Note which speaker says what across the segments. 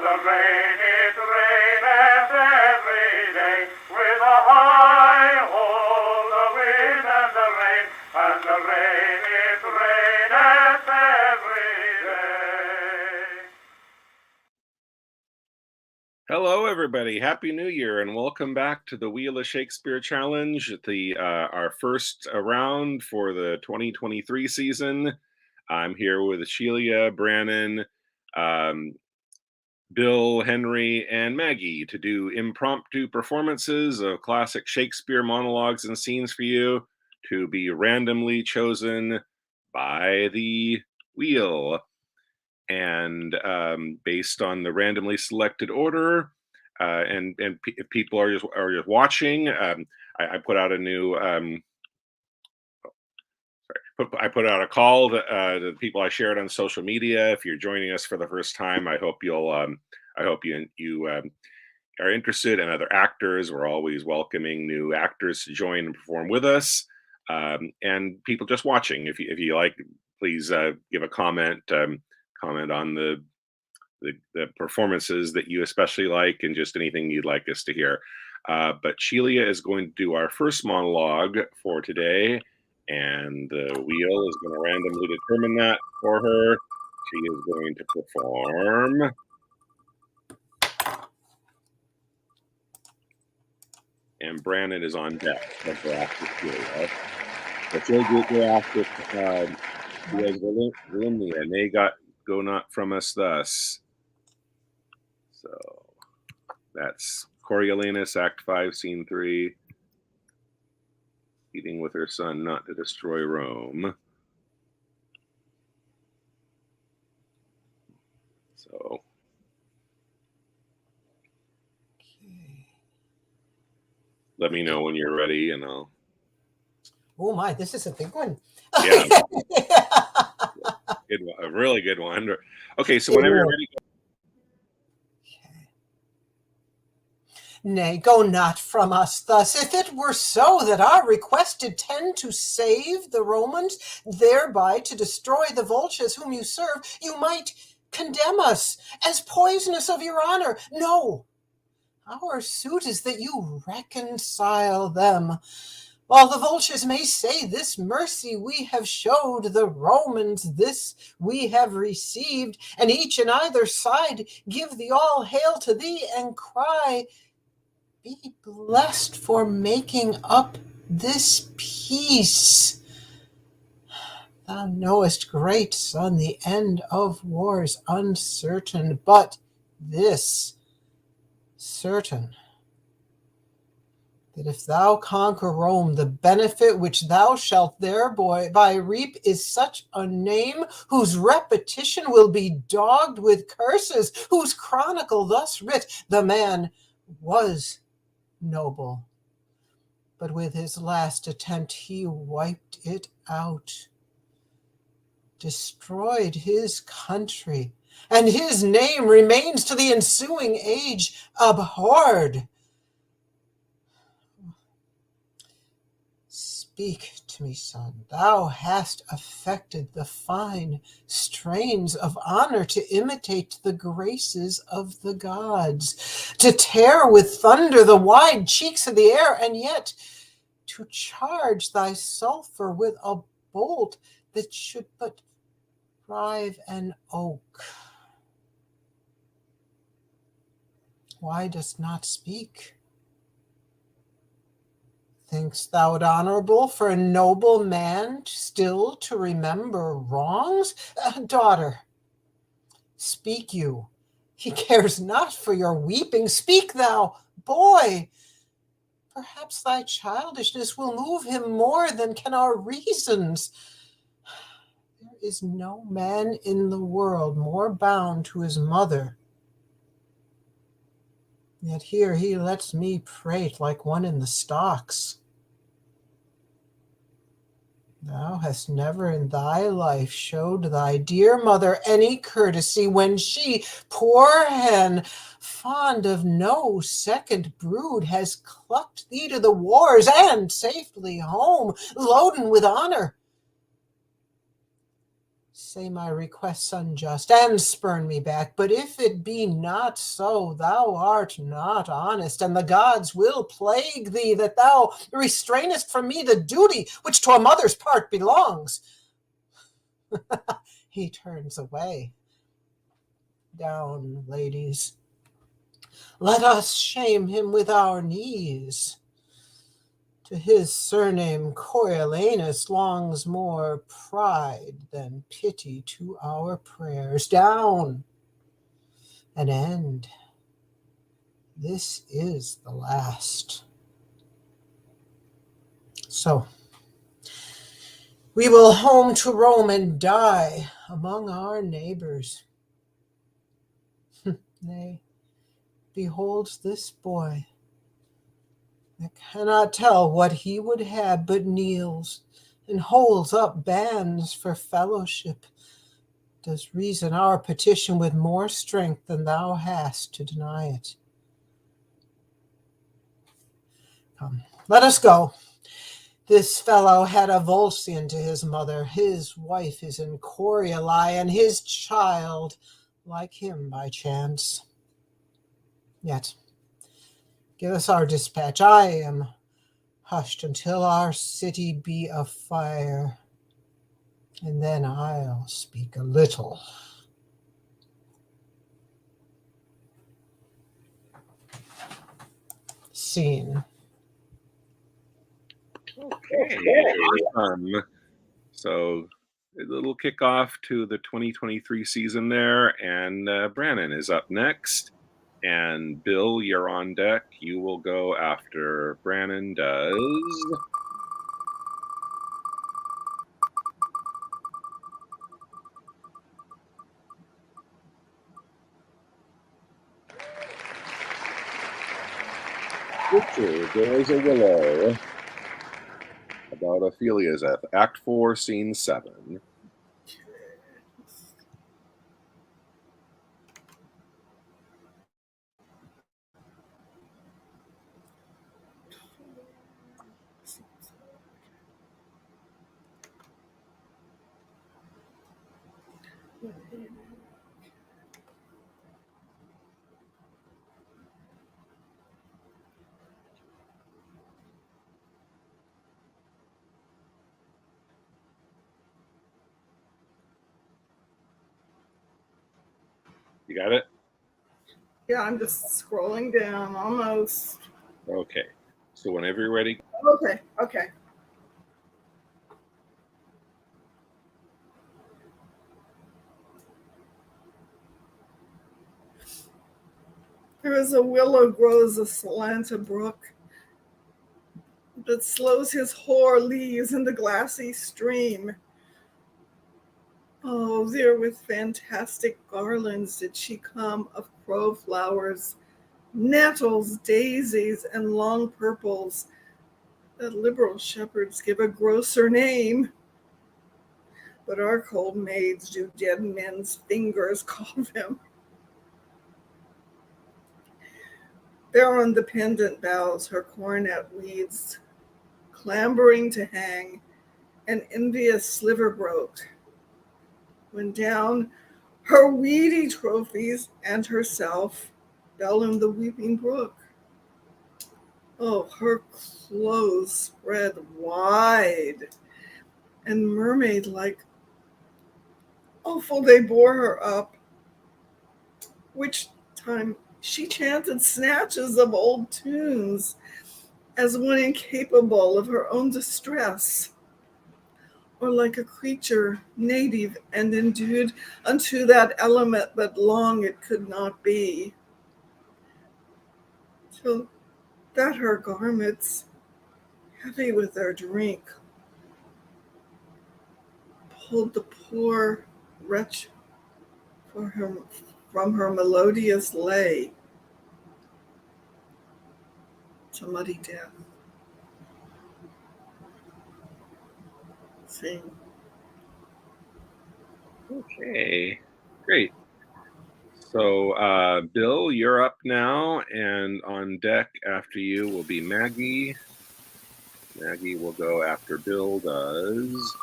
Speaker 1: the rain, it raineth every day, with a high ho, the wind and the rain, and the rain, it raineth every day.
Speaker 2: Hello, everybody. Happy New Year, and welcome back to the Wheel of Shakespeare Challenge, our first round for the 2023 season. I'm here with Sheila, Brannon, Bill, Henry, and Maggie to do impromptu performances of classic Shakespeare monologues and scenes for you to be randomly chosen by the wheel. And based on the randomly selected order, and if people are just watching, I put out a new I put out a call to the people I shared on social media. If you're joining us for the first time, I hope you are interested, and other actors. We're always welcoming new actors to join and perform with us, and people just watching. If you like, please give a comment. Comment on the performances that you especially like, and just anything you'd like us to hear. But Sheila is going to do our first monologue for today, and the wheel is going to randomly determine that for her. She is going to perform. And Brannon is on deck. But she'll go after Volumnia, and they go not from us thus. So that's Coriolanus, Act 5, Scene 3, eating with her son not to destroy Rome. So. Okay. Let me know when you're ready, and I'll.
Speaker 3: Oh my, this is a big one.
Speaker 2: Yeah. Good one, a really good one. Okay, so whenever you're ready.
Speaker 3: Nay, go not from us thus. If it were so that our request did tend to save the Romans, thereby to destroy the vultures whom you serve, you might condemn us as poisonous of your honor. No, our suit is that you reconcile them. While the vultures may say, this mercy we have showed the Romans, this we have received, and each and either side give the all hail to thee, and cry, be blessed for making up this peace. Thou knowest, great son, the end of war's uncertain, but this certain, that if thou conquer Rome, the benefit which thou shalt thereby reap is such a name whose repetition will be dogged with curses, whose chronicle thus writ, the man was noble, but with his last attempt he wiped it out, destroyed his country, and his name remains to the ensuing age abhorred. Speak to me, son. Thou hast affected the fine strains of honor to imitate the graces of the gods, to tear with thunder the wide cheeks of the air, and yet to charge thy sulphur with a bolt that should but rive an oak. Why dost not speak? Think'st thou it honorable for a noble man still to remember wrongs? Daughter, speak you. He cares not for your weeping. Speak thou, boy. Perhaps thy childishness will move him more than can our reasons. There is no man in the world more bound to his mother. Yet here he lets me prate like one in the stocks. Thou hast never in thy life showed thy dear mother any courtesy when she, poor hen, fond of no second brood, has clucked thee to the wars and safely home, loaden with honor. say my request's unjust, and spurn me back. But if it be not so, thou art not honest, and the gods will plague thee, that thou restrainest from me the duty which to a mother's part belongs. He turns away. Down, ladies. Let us shame him with our knees. To his surname Coriolanus longs more pride than pity to our prayers. Down, an end. This is the last. So, we will home to Rome and die among our neighbors. Nay, behold this boy. I cannot tell what he would have, but kneels and holds up bands for fellowship. Does reason our petition with more strength than thou hast to deny it. Come, let us go. This fellow had a Volscian to his mother. His wife is in Corioli, and his child like him by chance. Yet, give us our dispatch. I am hushed until our city be afire, and then I'll speak a little. Scene.
Speaker 2: Okay. Awesome. So a little kickoff to the 2023 season there, and Brannon is up next. And Bill, you're on deck. You will go after Brannon does. Gertrude, there is a willow. About Ophelia's Act 4, Scene 7. You got it?
Speaker 4: Yeah, I'm just scrolling down almost.
Speaker 2: Okay. So whenever you're ready.
Speaker 4: Okay. There is a willow grows aslant a brook that slows his hoar leaves in the glassy stream. Oh, there with fantastic garlands did she come of crow flowers, nettles, daisies, and long purples that liberal shepherds give a grosser name. But our cold maids do dead men's fingers call them. There on the pendant boughs her coronet weeds, clambering to hang, an envious sliver broke, when down her weedy trophies and herself fell in the weeping brook. Oh, her clothes spread wide and mermaid-like. Awful they bore her up, which time she chanted snatches of old tunes as one incapable of her own distress, or like a creature native and endued unto that element but long it could not be, till that her garments, heavy with their drink, pulled the poor wretch from her melodious lay to muddy death. See.
Speaker 2: Okay, great. So, Bill, you're up now, and on deck after you will be Maggie. Maggie will go after Bill does.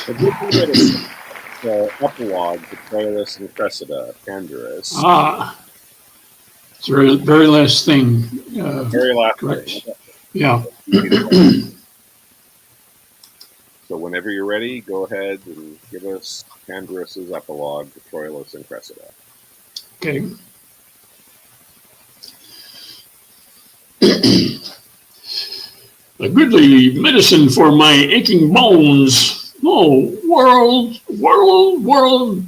Speaker 2: A good way to see the epilogue to Troilus and Cressida, Pandarus.
Speaker 5: Ah, it's the very last thing.
Speaker 2: Very last
Speaker 5: correct.
Speaker 2: thing.
Speaker 5: Yeah.
Speaker 2: So whenever you're ready, go ahead and give us Pandarus's epilogue to Troilus and Cressida.
Speaker 5: Okay. A goodly medicine for my aching bones. Oh, world, world, world,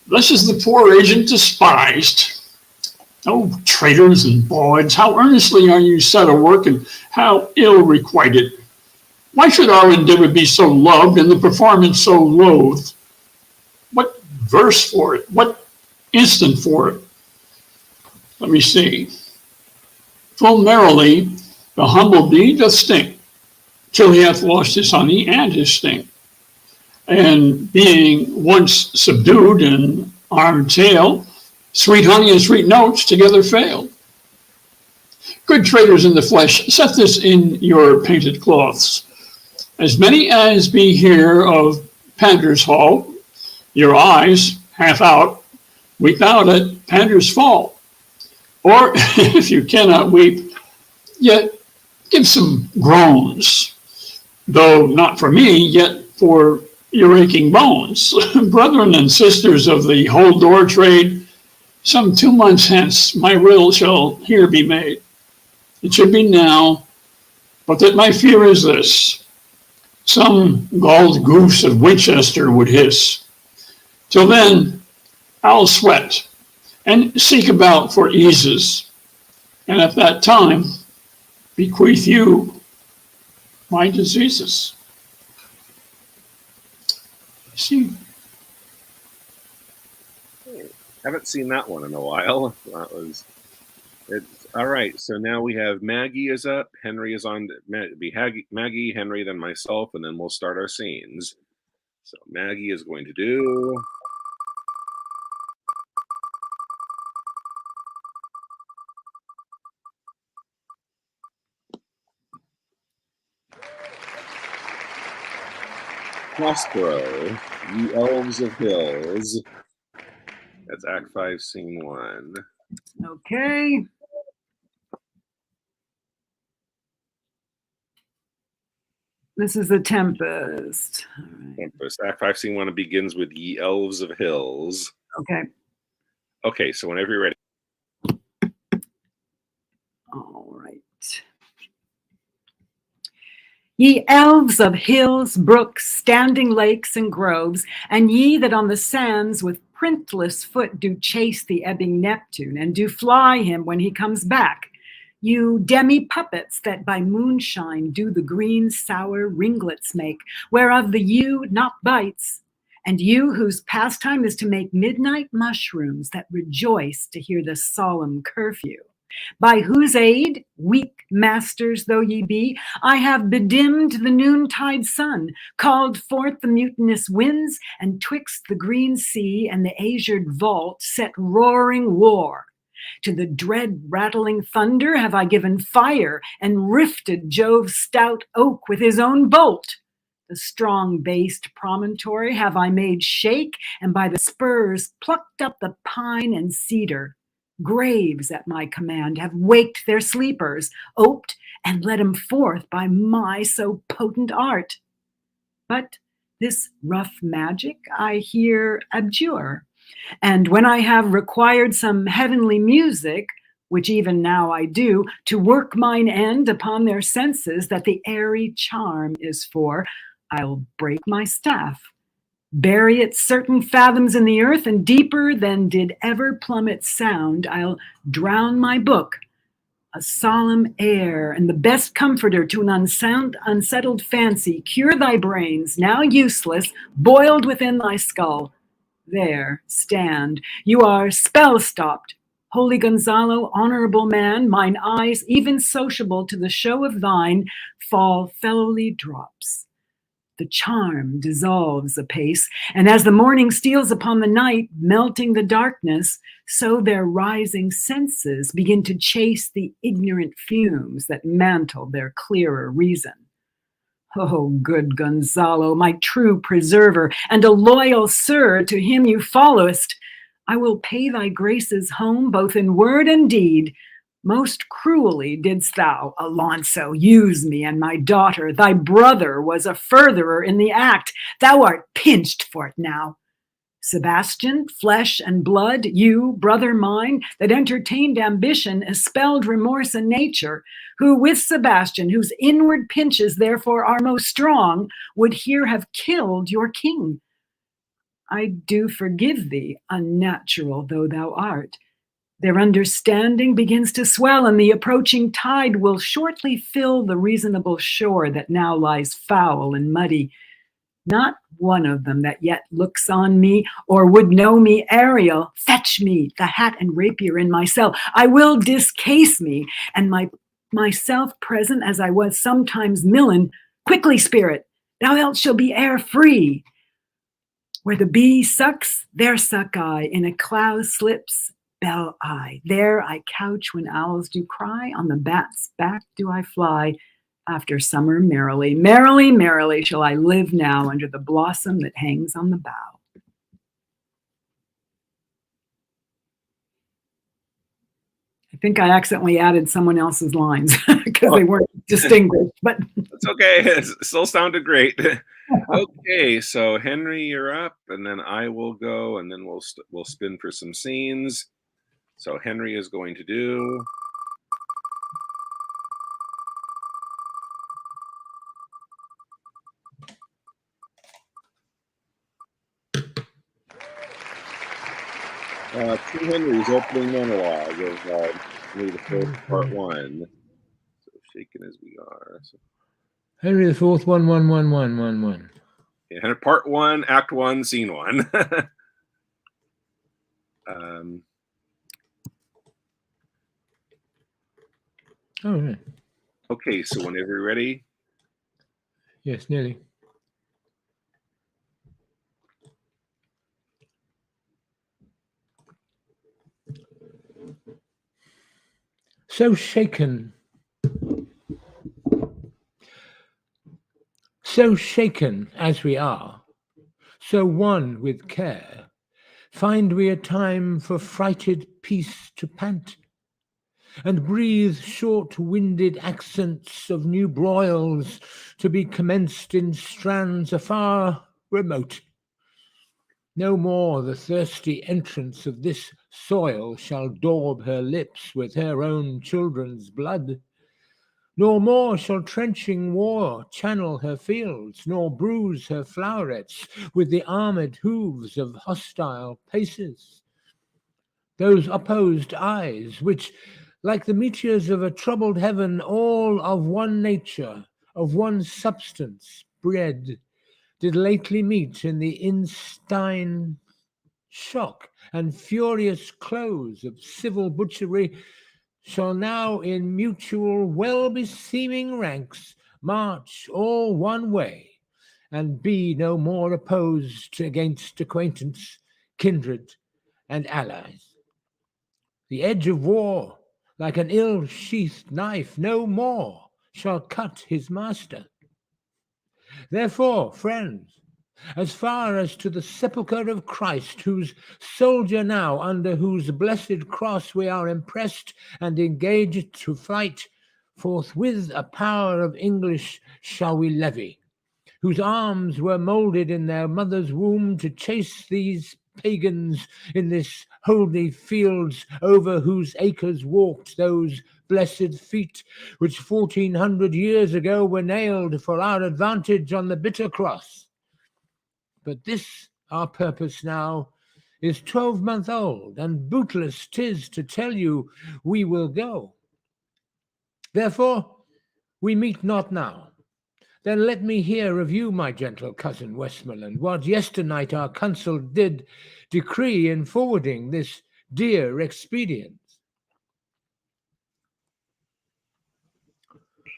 Speaker 5: this is the poor agent despised. Oh, traitors and bawds, how earnestly are you set a work, and how ill requited. Why should our endeavor be so loved, and the performance so loathed? What verse for it? What instant for it? Let me see. Full merrily the humble bee doth stink, till he hath lost his honey and his sting. And being once subdued in armed tail, sweet honey and sweet notes together fail. Good traders in the flesh, set this in your painted cloths. As many as be here of Pandarus' hall, your eyes, half out, weep out at Pandarus' fall. Or, if you cannot weep, yet give some groans, though not for me, yet for your aching bones. Brethren and sisters of the whole door trade, some 2 months hence my will shall here be made. It should be now, but that my fear is this: some galled goose of Winchester would hiss. Till then, I'll sweat and seek about for eases, and at that time bequeath you my diseases. See?
Speaker 2: Haven't seen that one in a while. That was it. All right, so now we have Maggie is up. Henry is on. Be Maggie, Henry, then myself, and then we'll start our scenes. So Maggie is going to do. Prospero, ye elves of hills. That's Act 5, Scene 1.
Speaker 6: Okay. This is the Tempest. All right.
Speaker 2: Tempest. Act 5, Scene 1 begins with ye elves of hills.
Speaker 6: Okay.
Speaker 2: Okay, so whenever you're ready.
Speaker 6: All right. Ye elves of hills, brooks, standing lakes, and groves, and ye that on the sands with printless foot do chase the ebbing Neptune, and do fly him when he comes back, you demi-puppets that by moonshine do the green sour ringlets make, whereof the yew not bites, and you whose pastime is to make midnight mushrooms that rejoice to hear the solemn curfew. By whose aid, weak masters though ye be, I have bedimmed the noontide sun, called forth the mutinous winds, and twixt the green sea and the azured vault set roaring war. To the dread rattling thunder have I given fire, and rifted Jove's stout oak with his own bolt. The strong-based promontory have I made shake, and by the spurs plucked up the pine and cedar. Graves at my command have waked their sleepers, oped and led 'em forth by my so potent art. But this rough magic I here abjure, and when I have required some heavenly music, which even now I do, to work mine end upon their senses that the airy charm is for, I'll break my staff, bury it certain fathoms in the earth, and deeper than did ever plummet sound, I'll drown my book, a solemn air, and the best comforter to an unsettled fancy, cure thy brains, now useless, boiled within thy skull. There, stand, you are spell-stopped. Holy Gonzalo, honorable man, mine eyes, even sociable to the show of thine, fall fellowly drops. The charm dissolves apace, and as the morning steals upon the night, melting the darkness, so their rising senses begin to chase the ignorant fumes that mantle their clearer reason. Oh, good Gonzalo, my true preserver, and a loyal sir to him you followest, I will pay thy graces home both in word and deed. Most cruelly didst thou, Alonso, use me and my daughter. Thy brother was a furtherer in the act. Thou art pinched for it now. Sebastian, flesh and blood, you, brother mine, that entertained ambition, expelled remorse and nature, who with Sebastian, whose inward pinches therefore are most strong, would here have killed your king. I do forgive thee, unnatural though thou art. Their understanding begins to swell, and the approaching tide will shortly fill the reasonable shore that now lies foul and muddy. Not one of them that yet looks on me or would know me Ariel. Fetch me the hat and rapier in my cell. I will discase me, and myself present as I was sometimes millen. Quickly, spirit, thou else shall be air free. Where the bee sucks, there suck I. In a cloud slips, bell I. There I couch when owls do cry. On the bat's back do I fly. After summer merrily, merrily, merrily shall I live now under the blossom that hangs on the bough. I think I accidentally added someone else's lines because they weren't distinguished, but
Speaker 2: it's okay. It still sounded great. Okay, so Henry, you're up, and then I will go, and then we'll spin for some scenes. So Henry is going to do. King Henry's opening monologue of Henry the Fourth, Part 1. So shaken as we are. So.
Speaker 7: Henry the Fourth, 1.
Speaker 2: Yeah, Part 1, Act 1, Scene 1.
Speaker 7: Oh, right.
Speaker 2: Okay, so whenever you're ready.
Speaker 7: Yes, nearly. So shaken as we are, so one with care, find we a time for frighted peace to pant, and breathe short-winded accents of new broils to be commenced in strands afar remote. No more the thirsty entrance of this soil shall daub her lips with her own children's blood, nor more shall trenching war channel her fields, nor bruise her flowerets with the armed hooves of hostile paces. Those opposed eyes, which, like the meteors of a troubled heaven, all of one nature, of one substance, bred, did lately meet in the instane shock and furious close of civil butchery, shall now in mutual well-beseeming ranks march all one way, and be no more opposed against acquaintance, kindred, and allies. The edge of war, like an ill-sheathed knife, no more shall cut his master. Therefore, friends, as far as to the sepulchre of Christ, whose soldier now, under whose blessed cross we are impressed and engaged to fight, forthwith a power of English shall we levy, whose arms were moulded in their mother's womb to chase these pagans in this holy fields, over whose acres walked those blessed feet which 1400 years ago were nailed for our advantage on the bitter cross. But this our purpose now is 12-month old, and bootless 'tis to tell you we will go. Therefore we meet not now. Then let me hear of you, my gentle cousin Westmoreland, what yesternight our consul did decree in forwarding this dear expedient.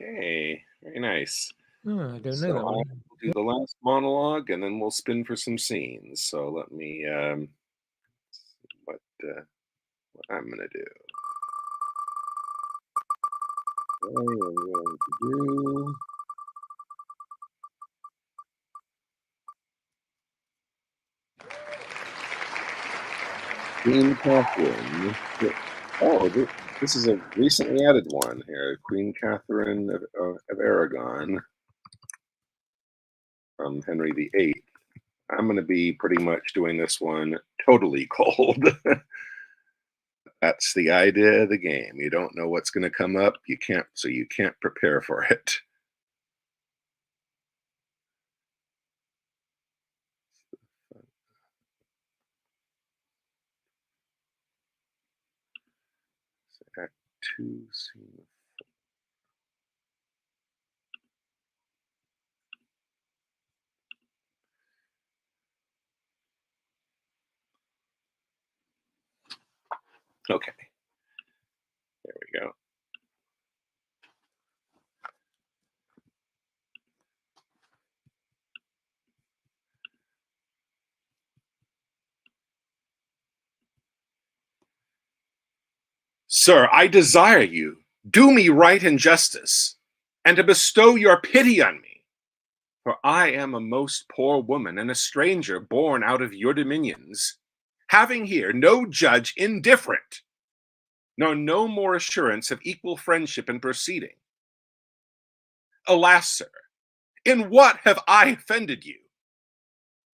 Speaker 2: Okay, very nice.
Speaker 7: Oh, I don't know
Speaker 2: So
Speaker 7: that one.
Speaker 2: I'll do the last monologue, and then we'll spin for some scenes. So let me see what I'm going to do. I am going to do. Queen Catherine. Oh, this is a recently added one here. Queen Catherine of Aragon from Henry VIII. I'm going to be pretty much doing this one totally cold. That's the idea of the game. You don't know what's going to come up. You can't prepare for it. Act 2, scene. Okay. There we go. Sir, I desire you, do me right and justice, and to bestow your pity on me. For I am a most poor woman and a stranger born out of your dominions, having here no judge indifferent, nor no more assurance of equal friendship and proceeding. Alas, sir, in what have I offended you?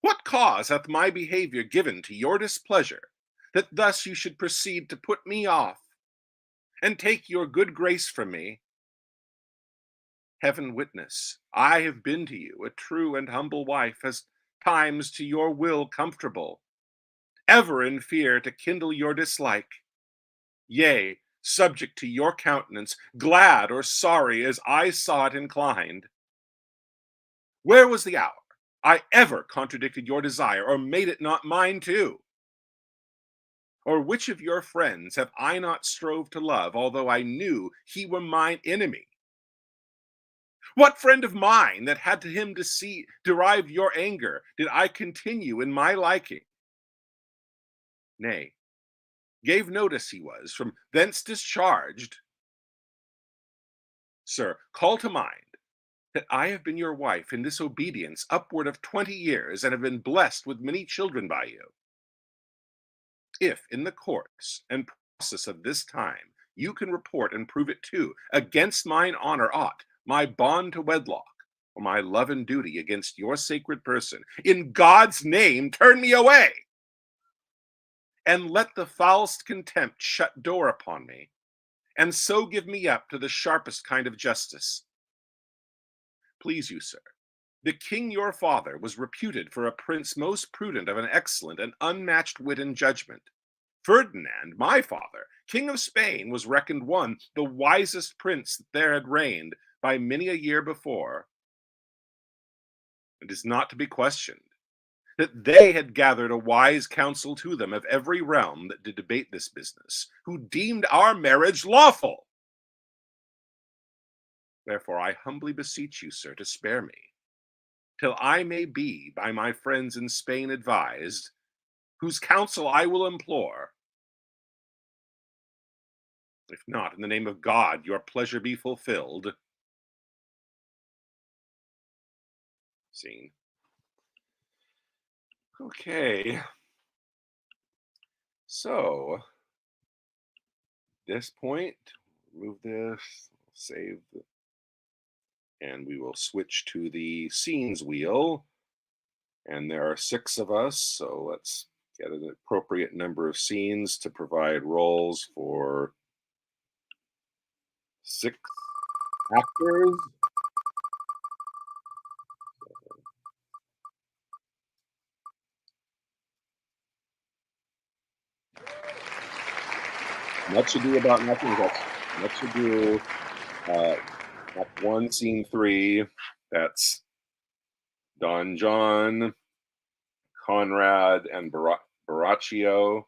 Speaker 2: What cause hath my behavior given to your displeasure, that thus you should proceed to put me off, and take your good grace from me? Heaven witness, I have been to you a true and humble wife, as times to your will comfortable, ever in fear to kindle your dislike, yea, subject to your countenance, glad or sorry as I saw it inclined. Where was the hour I ever contradicted your desire, or made it not mine too? Or which of your friends have I not strove to love, although I knew he were mine enemy? What friend of mine that had to him derive your anger did I continue in my liking? Nay, gave notice he was from thence discharged. Sir, call to mind that I have been your wife in disobedience upward of 20 years, and have been blessed with many children by you. If in the course and process of this time you can report and prove it too, against mine honor aught, my bond to wedlock, or my love and duty against your sacred person, in God's name turn me away, and let the foulest contempt shut door upon me, and so give me up to the sharpest kind of justice. Please you, sir, the king your father was reputed for a prince most prudent, of an excellent and unmatched wit and judgment. Ferdinand, my father, king of Spain, was reckoned one, the wisest prince that there had reigned by many a year before. It is not to be questioned that they had gathered a wise council to them of every realm that did debate this business, who deemed our marriage lawful. Therefore I humbly beseech you, sir, to spare me, till I may be by my friends in Spain advised, whose counsel I will implore. If not, in the name of God, your pleasure be fulfilled. Scene. Okay. So, this point, remove this, save, and we will switch to the scenes wheel. And there are 6 of us, so let's get an appropriate number of scenes to provide roles for 6 actors. Much Ado About Nothing. That's Much Ado. Act 1, Scene 3. That's Don John, Conrad, and Baraccio.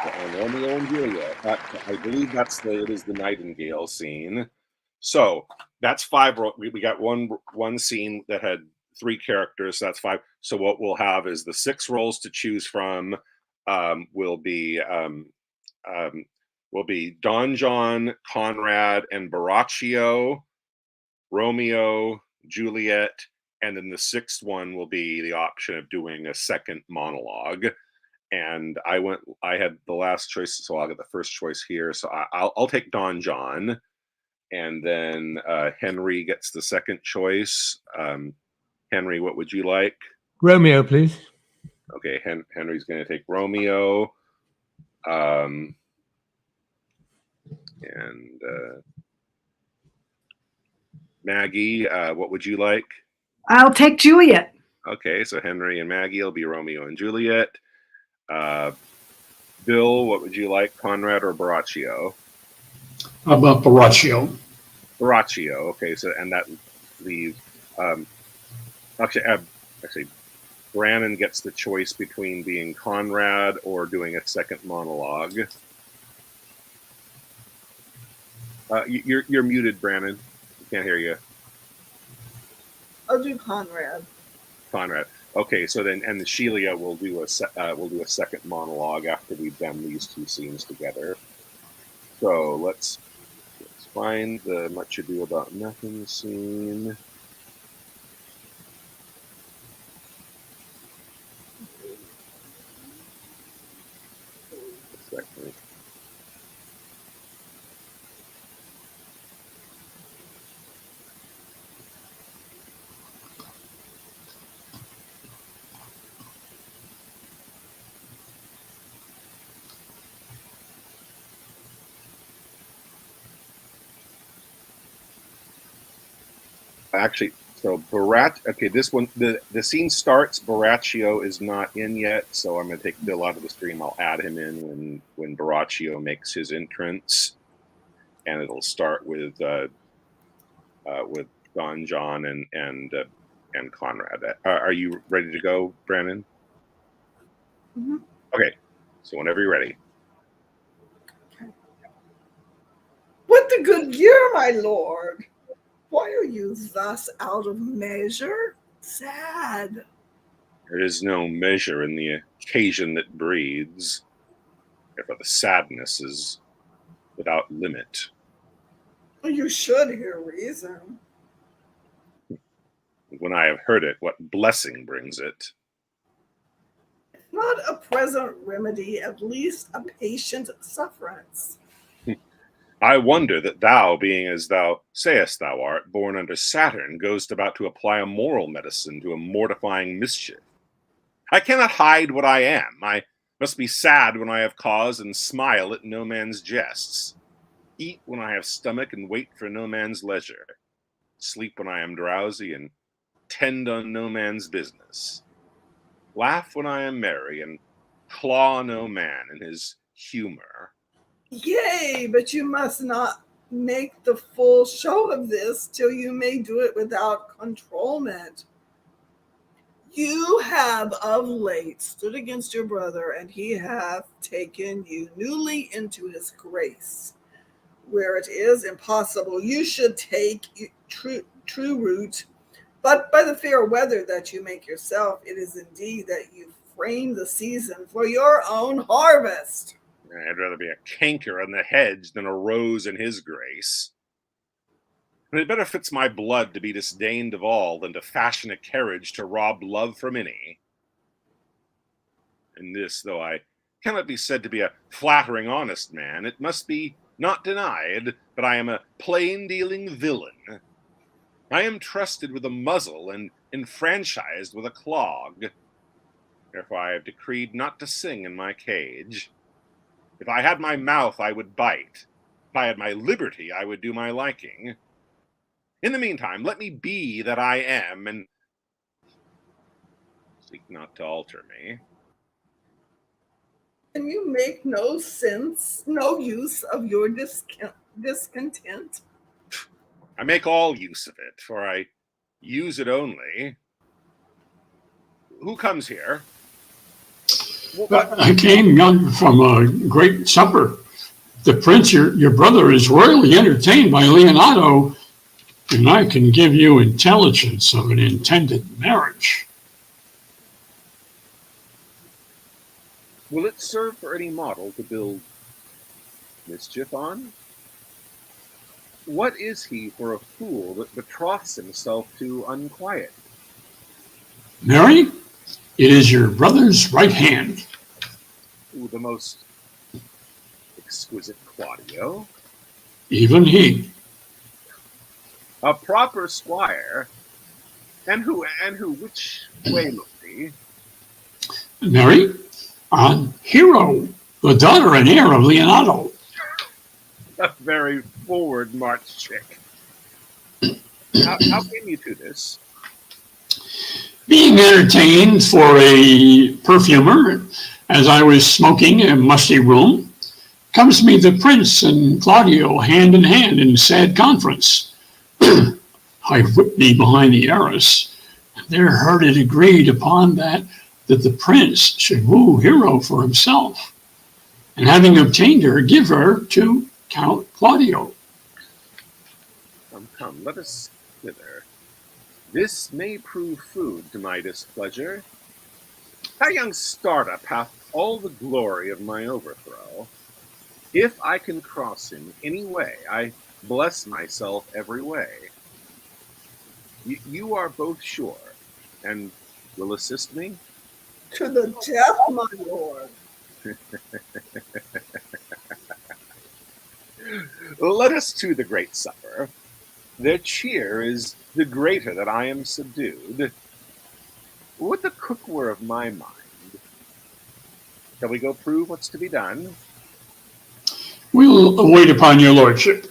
Speaker 2: And Romeo and Juliet. I believe it is the Nightingale scene. So that's 5. We got one scene that had 3 characters. So that's 5. So what we'll have is the 6 roles to choose from will be Don John, Conrad, and Borachio, Romeo, Juliet, and then the 6th one will be the option of doing a second monologue. And I had the last choice, so I'll get the first choice here. So I'll take Don John, and then Henry gets the second choice. Henry, what would you like?
Speaker 7: Romeo, please.
Speaker 2: Okay, Henry's going to take Romeo. And Maggie, what would you like?
Speaker 6: I'll take Juliet.
Speaker 2: Okay, so Henry and Maggie will be Romeo and Juliet. Bill, what would you like, Conrad or Borachio?
Speaker 5: How about Borachio?
Speaker 2: Borachio, okay, so and that leaves actually Brannon gets the choice between being Conrad or doing a second monologue. You're muted, Brannon. We can't hear you.
Speaker 4: I'll do Conrad.
Speaker 2: Conrad. Okay, so then, and Sheila will do a second monologue after we've done these 2 scenes together. So let's find the Much Ado About Nothing scene. Second. Actually, so this one, the scene starts, Borachio is not in yet, so I'm going to take Bill out of the stream. I'll add him in when Borachio makes his entrance, and it'll start with Don John and Conrad. Are you ready to go, Brandon?
Speaker 4: Mm-hmm.
Speaker 2: Okay, so whenever you're ready.
Speaker 4: What the good year, my lord! Why are you thus out of measure? Sad.
Speaker 2: There is no measure in the occasion that breeds, therefore the sadness is without limit.
Speaker 4: You should hear reason.
Speaker 2: When I have heard it, what blessing brings it?
Speaker 4: Not a present remedy, at least a patient sufferance.
Speaker 2: I wonder that thou, being as thou sayest thou art, born under Saturn, goest about to apply a moral medicine to a mortifying mischief. I cannot hide what I am. I must be sad when I have cause and smile at no man's jests. Eat when I have stomach and wait for no man's leisure. Sleep when I am drowsy and tend on no man's business. Laugh when I am merry and claw no man in his humor.
Speaker 4: Yea, but you must not make the full show of this till you may do it without controlment. You have of late stood against your brother, and he hath taken you newly into his grace, where it is impossible you should take true root. But by the fair weather that you make yourself, it is indeed that you frame the season for your own harvest.
Speaker 2: I'd rather be a canker on the hedge than a rose in his grace. And it better fits my blood to be disdained of all than to fashion a carriage to rob love from any. And this, though I cannot be said to be a flattering honest man, it must be not denied that I am a plain-dealing villain. I am trusted with a muzzle and enfranchised with a clog. Therefore I have decreed not to sing in my cage. If I had my mouth, I would bite. If I had my liberty, I would do my liking. In the meantime, let me be that I am, and seek not to alter me.
Speaker 4: And you make no use of your discontent.
Speaker 2: I make all use of it, for I use it only. Who comes here?
Speaker 5: I came from a great supper. The prince, your brother, is royally entertained by Leonardo, and I can give you intelligence of an intended marriage.
Speaker 2: Will it serve for any model to build mischief on? What is he for a fool that betroths himself to unquiet?
Speaker 5: Mary, it is your brother's right hand.
Speaker 2: Ooh, the most exquisite Claudio.
Speaker 5: Even he.
Speaker 2: A proper squire. And who, which way look he?
Speaker 5: Mary, on Hero, the daughter and heir of Leonardo.
Speaker 2: A very forward march chick. How came you to this?
Speaker 5: Being entertained for a perfumer as I was smoking in a musty room, comes to me the prince and Claudio hand in hand in sad conference. I whipped me behind the arras. There heard it agreed upon that the prince should woo Hero for himself, and having obtained her, give her to Count Claudio.
Speaker 2: Come, let us thither. This may prove food to my displeasure. That young startup hath all the glory of my overthrow. If I can cross him any way, I bless myself every way. You are both sure, and will assist me?
Speaker 4: To the death, my lord.
Speaker 2: Let us to the great supper. Their cheer is the greater that I am subdued. Would the cook were of my mind. Shall we go prove what's to be done?
Speaker 5: We'll wait upon your lordship.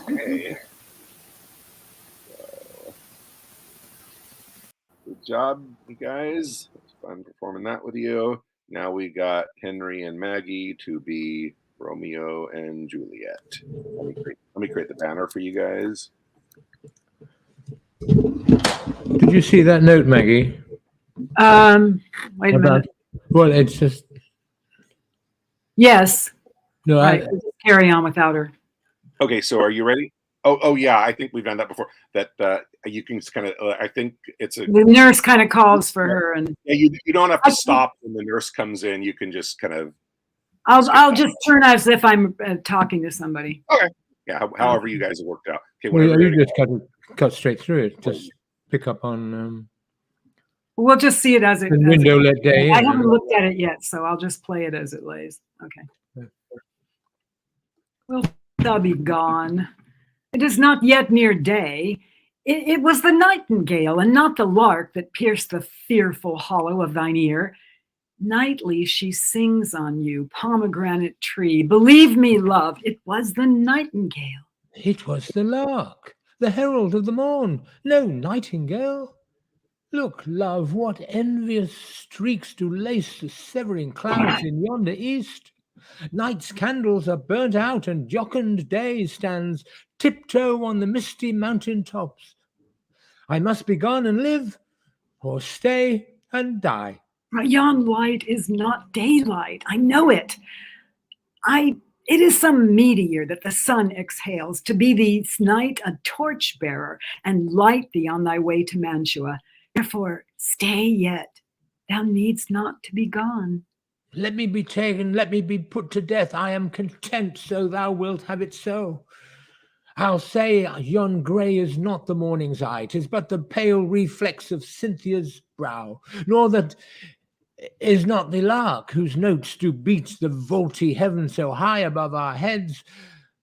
Speaker 2: Okay. So, good job, you guys. It's fun performing that with you. Now we got Henry and Maggie to be Romeo and Juliet. Let me create the banner for you guys.
Speaker 7: Did you see that note, Maggie?
Speaker 6: Wait a minute.
Speaker 7: Well, it's just
Speaker 6: Yes.
Speaker 7: no.
Speaker 6: Right. We'll just carry on without her.
Speaker 2: Okay, so are you ready? Oh yeah, I think we've done that before. That you can just kind of. I think it's a.
Speaker 6: The nurse kind of calls for her, and
Speaker 2: Yeah, you don't have to stop when the nurse comes in. You can just kind of.
Speaker 6: I'll just turn as if I'm talking to somebody.
Speaker 2: Okay. Yeah, however you guys have worked out. Okay,
Speaker 7: well,
Speaker 2: whenever
Speaker 7: you just cut straight through it. Just pick up on
Speaker 6: We'll just see it as it.
Speaker 7: the window let day.
Speaker 6: I haven't looked at it yet, so I'll just play it as it lays. Okay. Wilt thou be gone? It is not yet near day. It was the nightingale and not the lark that pierced the fearful hollow of thine ear. Nightly she sings on you, pomegranate tree. Believe me, love, it was the nightingale.
Speaker 7: It was the lark, the herald of the morn. No nightingale. Look, love, what envious streaks do lace the severing clouds in yonder east. Night's candles are burnt out, and jocund day stands tiptoe on the misty mountain tops. I must be gone and live, or stay and die.
Speaker 6: Yon light is not daylight. I know it. It is some meteor that the sun exhales to be this night a torch bearer and light thee on thy way to Mantua. Therefore, stay yet. Thou needst not to be gone.
Speaker 7: Let me be taken, let me be put to death. I am content, so thou wilt have it so. I'll say yon grey is not the morning's eye, 'tis but the pale reflex of Cynthia's brow, nor that is not the lark whose notes do beat the vaulty heaven so high above our heads.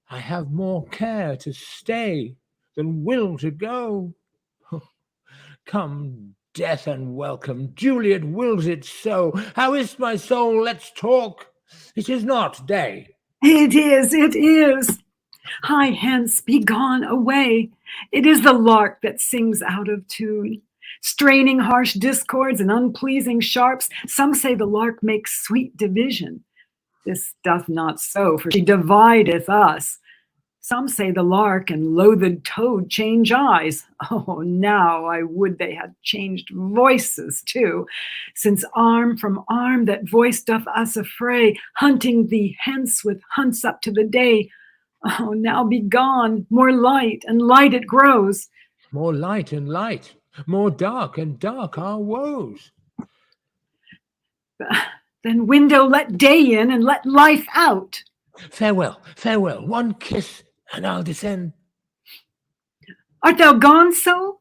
Speaker 7: I have more care to stay than will to go. Come, death and welcome. Juliet wills it so. How is my soul? Let's talk. It is not day.
Speaker 6: It is. Hie hence, be gone away. It is the lark that sings out of tune, straining harsh discords and unpleasing sharps. Some say the lark makes sweet division. This doth not so, for she divideth us. Some say the lark and loathed toad change eyes. Oh, now I would they had changed voices too, since arm from arm that voice doth us affray, hunting thee hence with hunts up to the day. Oh, now be gone, more light, and light it grows.
Speaker 7: More light and light, more dark and dark our woes.
Speaker 6: Then window, let day in and let life out.
Speaker 7: Farewell, farewell, one kiss and I'll descend.
Speaker 6: Art thou gone so?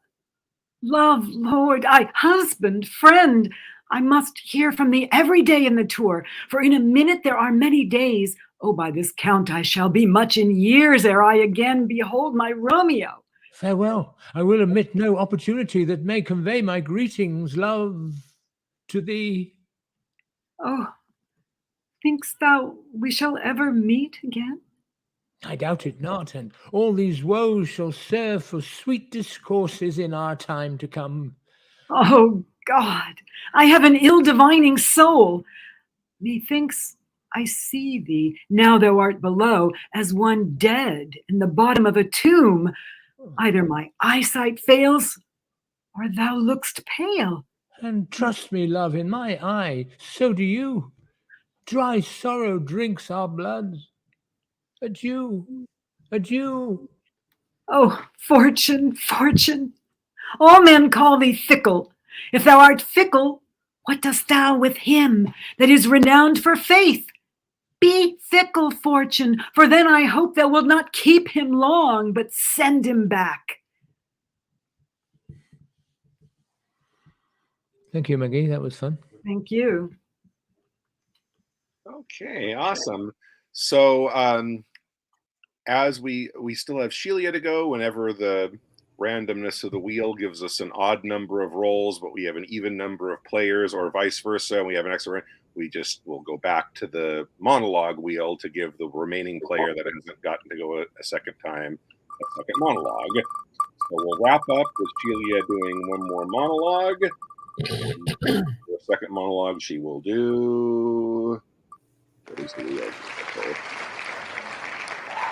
Speaker 6: Love, Lord, husband, friend, I must hear from thee every day in the tour, for in a minute there are many days. Oh, by this count I shall be much in years ere I again behold my Romeo.
Speaker 7: Farewell, I will omit no opportunity that may convey my greetings, love, to thee.
Speaker 6: Oh, think'st thou we shall ever meet again?
Speaker 7: I doubt it not, and all these woes shall serve for sweet discourses in our time to come.
Speaker 6: Oh, God, I have an ill-divining soul. Methinks I see thee, now thou art below, as one dead in the bottom of a tomb. Either my eyesight fails, or thou look'st pale.
Speaker 7: And trust me, love, in my eye, so do you. Dry sorrow drinks our blood. Adieu, adieu.
Speaker 6: Oh, fortune, fortune, all men call thee fickle. If thou art fickle, what dost thou with him that is renowned for faith? Be fickle, fortune, for then I hope thou wilt not keep him long, but send him back.
Speaker 7: Thank you, Maggie. That was fun.
Speaker 6: Thank you.
Speaker 2: Okay, awesome. So as we still have Shelia to go, whenever the randomness of the wheel gives us an odd number of rolls, but we have an even number of players, or vice versa, and we have an extra, will go back to the monologue wheel to give the remaining player that hasn't gotten to go a second time a second monologue. So we'll wrap up with Shelia doing one more monologue. The second monologue she will do. What is the wheel? Okay.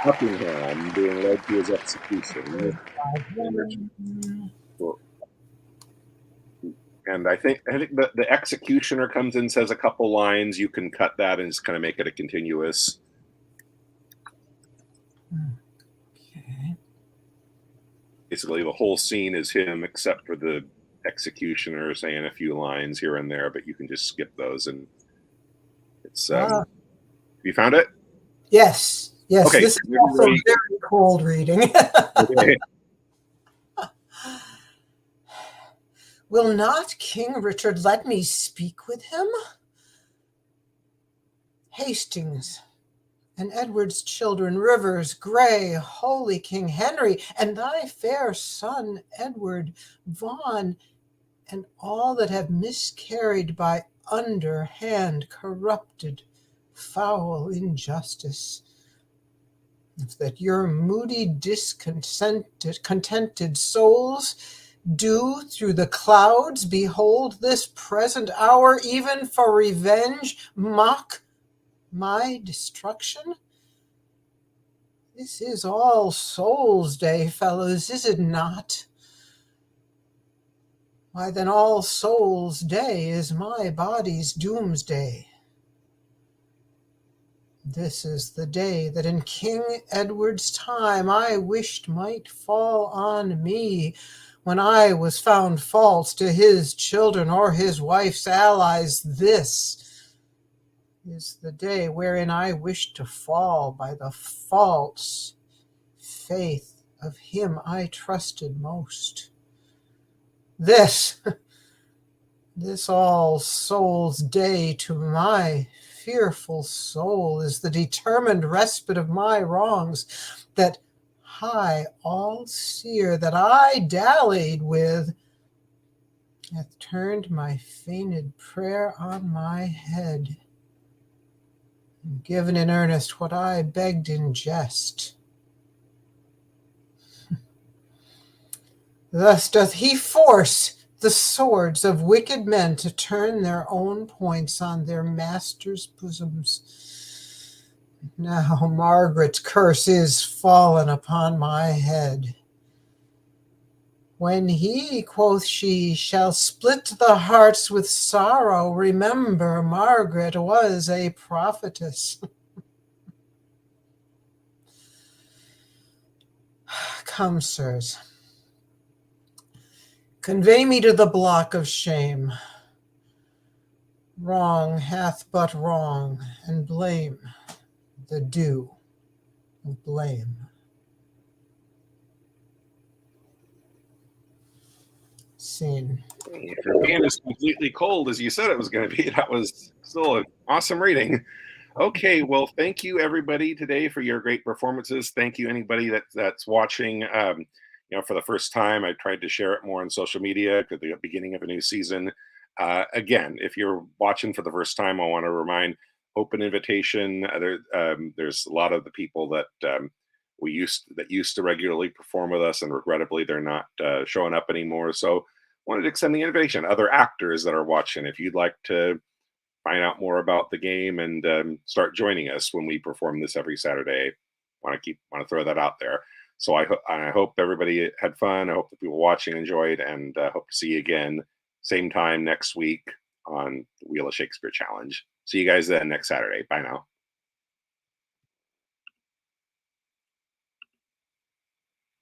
Speaker 2: Buckingham being led to his execution. And I think the executioner comes in, says a couple lines. You can cut that and just kind of make it a continuous.
Speaker 3: Okay.
Speaker 2: Basically, the whole scene is him, except for the executioner saying a few lines here and there. But you can just skip those, and it's. Have you found it?
Speaker 3: Yes. Yes.
Speaker 2: Okay.
Speaker 3: This is also very cold reading.
Speaker 2: Okay.
Speaker 3: Will not King Richard let me speak with him? Hastings and Edward's children, Rivers, Grey, holy King Henry, and thy fair son, Edward, Vaughan, and all that have miscarried by underhand, corrupted, foul injustice. If that your moody, contented souls do through the clouds behold this present hour, even for revenge mock my destruction? This is All Souls' Day, fellows, is it not? Why, then All Souls' Day is my body's doomsday. This is the day that in King Edward's time I wished might fall on me, when I was found false to his children or his wife's allies. This is the day wherein I wish to fall by the false faith of him I trusted most. This All Souls' Day to my fearful soul is the determined respite of my wrongs, that high all-seer that I dallied with hath turned my feigned prayer on my head, and given in earnest what I begged in jest. Thus doth he force the swords of wicked men to turn their own points on their masters' bosoms. Now Margaret's curse is fallen upon my head. When he, quoth she, shall split the hearts with sorrow, remember Margaret was a prophetess. Come, sirs, Convey me to the block of shame. Wrong hath but wrong, and blame the due of blame. Scene.
Speaker 2: If your fan is completely cold, as you said it was going to be, that was still an awesome reading. Okay, well, thank you everybody today for your great performances. Thank you anybody that's watching. For the first time, I tried to share it more on social media at the beginning of a new season. Again, if you're watching for the first time, I want to remind open invitation. There's a lot of the people that used to regularly perform with us, and regrettably they're not showing up anymore. So wanted to extend the invitation. Other actors that are watching, if you'd like to find out more about the game and start joining us when we perform this every Saturday, want to throw that out there. So I hope everybody had fun. I hope the people watching enjoyed, and hope to see you again same time next week on the Wheel of Shakespeare Challenge. See you guys then next Saturday. Bye now.